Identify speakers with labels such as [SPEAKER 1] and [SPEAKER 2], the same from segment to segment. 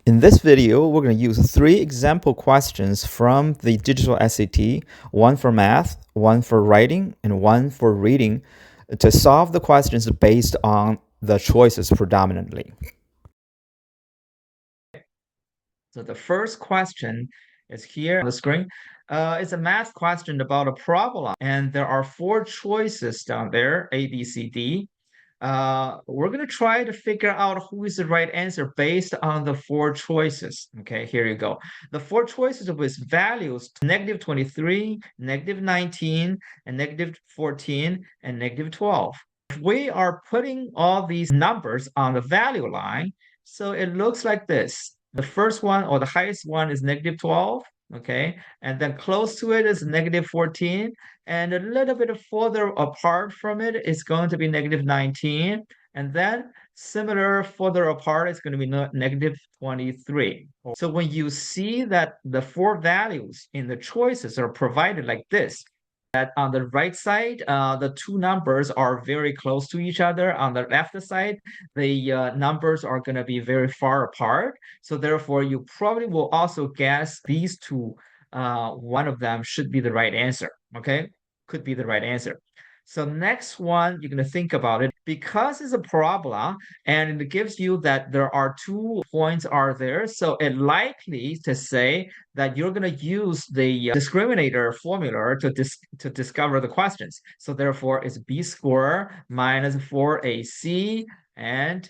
[SPEAKER 1] In this video, we're going to use 3 example questions from the digital SAT, one for math, one for writing, and one for reading, to solve the questions based on the choices predominantly. So the first question is here on the screen. It's a math question about a problem, and there are 4 choices down there, A, B, C, D. We're going to try to figure out who is the right answer based on the 4 choices. Okay, here you go. The 4 choices with values -23, -19, and -14, and -12. If we are putting all these numbers on the value line, so it looks like this. The first one, or the highest one, is -12. Okay, and then close to it is -14, and a little bit further apart from it is going to be -19, and then similar further apart is going to be -23. So when you see that the 4 values in the choices are provided like this, that on the right side, the 2 numbers are very close to each other. On the left side, the numbers are going to be very far apart. So therefore, you probably will also guess these 2, one of them should be the right answer. Okay, could be the right answer. So next one, you're going to think about it because it's a parabola and it gives you that there are 2 points are there. So it likely to say that you're going to use the discriminator formula to discover the questions. So therefore, it's b squared minus 4ac, and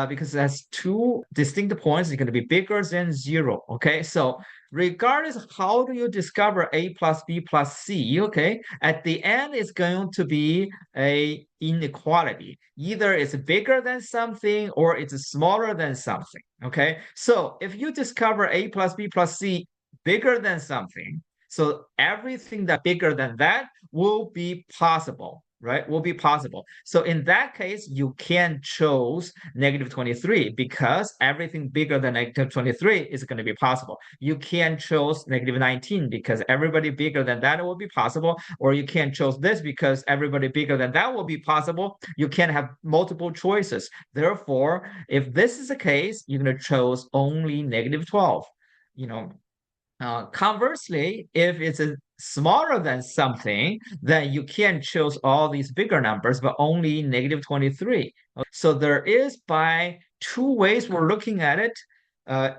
[SPEAKER 1] because it has 2 distinct points, it's going to be bigger than 0. Okay, so regardless of how do you discover a plus b plus c, okay, at the end it's going to be a inequality. Either it's bigger than something or it's smaller than something. Okay, so if you discover a plus b plus c bigger than something, so everything that bigger than that will be possible, right? Will be possible. So in that case, you can choose -23 because everything bigger than -23 is going to be possible. You can choose -19 because everybody bigger than that will be possible, or you can choose this because everybody bigger than that will be possible. You can have multiple choices. Therefore, if this is the case, you're going to choose only -12. You know, conversely, if it's smaller than something, then you can choose all these bigger numbers, but only -23. So there is by 2 ways we're looking at it.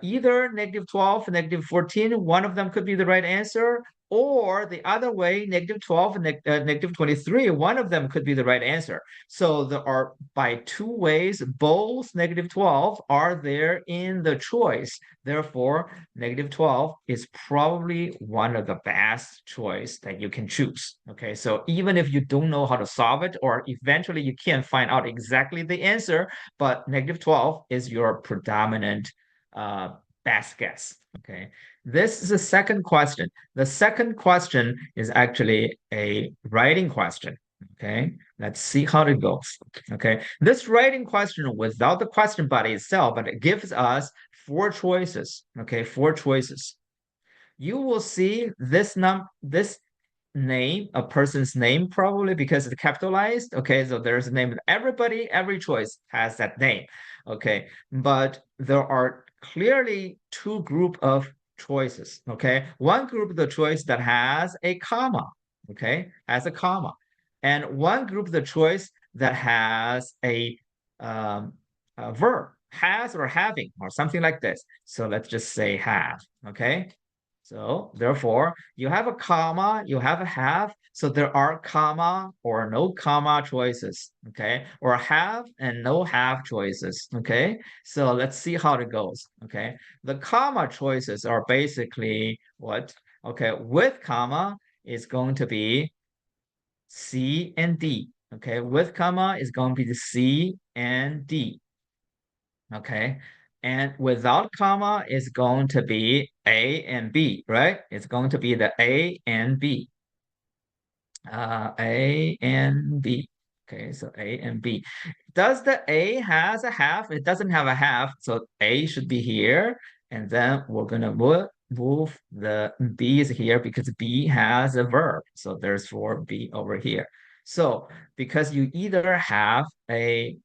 [SPEAKER 1] Either -12 and -14, one of them could be the right answer, or the other way, -12 and -23, one of them could be the right answer. So there are by 2 ways, both -12 are there in the choice. Therefore, -12 is probably one of the best choice that you can choose. Okay, so even if you don't know how to solve it, or eventually you can't find out exactly the answer, but -12 is your predominant best guess. Okay, this is the second question. The second question is actually a writing question. Okay, let's see how it goes. Okay, this writing question without the question body itself, but it gives us 4 choices. Okay, 4 choices. You will see this name, a person's name, probably because it's capitalized. Okay, so there's a name. Everybody, every choice has that name. Okay, but there are clearly 2 group of choices. Okay, one group of the choice that has a comma. Okay, has a comma, and one group of the choice that has um, a verb, has or having or something like this. So let's just say have. Okay, so therefore, you have a comma, you have a have, so there are comma or no comma choices, okay? Or have and no have choices, okay? So let's see how it goes, okay? The comma choices are basically what? Okay, with comma is going to be C and D, okay? With comma is going to be the C and D, okay? And without comma is going to be A and B, right? It's going to be the A and B. A and B. Okay, so A and B. Does the A has a half? It doesn't have a half, so A should be here. And then we're gonna move the B is here because B has a verb. So there's for B over here. So because you either have a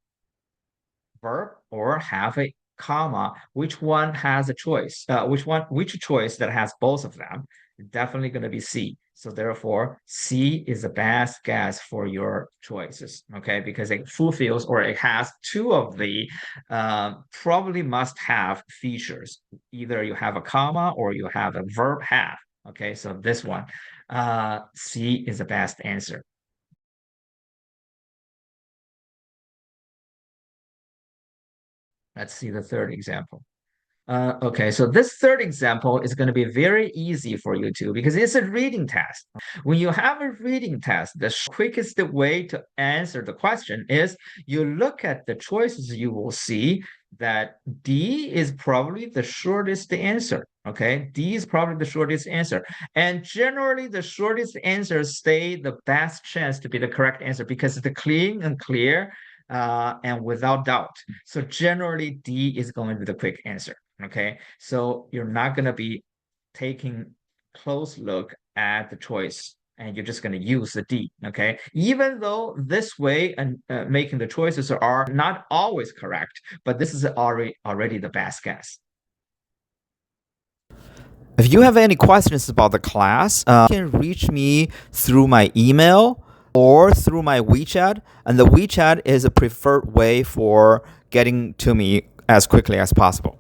[SPEAKER 1] verb or have a comma, which one has a choice? Which choice that has both of them? Definitely going to be C. So therefore, C is the best guess for your choices, okay? Because it fulfills or it has two of the probably must-have features. Either you have a comma or you have a verb have, okay? So this one, C is the best answer. Let's see the third example. Okay, so this third example is going to be very easy for you too because it's a reading test. When you have a reading test, the quickest way to answer the question is you look at the choices, you will see that D is probably the shortest answer. Okay, D is probably the shortest answer. And generally, the shortest answers stay the best chance to be the correct answer because it's clean and clear and without doubt. So generally, D is going to be the quick answer. Okay, so you're not going to be taking close look at the choice and you're just going to use the D. Okay, even though this way and making the choices are not always correct, but this is already the best guess.
[SPEAKER 2] If you have any questions about the class, you can reach me through my email or through my WeChat. And the WeChat is a preferred way for getting to me as quickly as possible.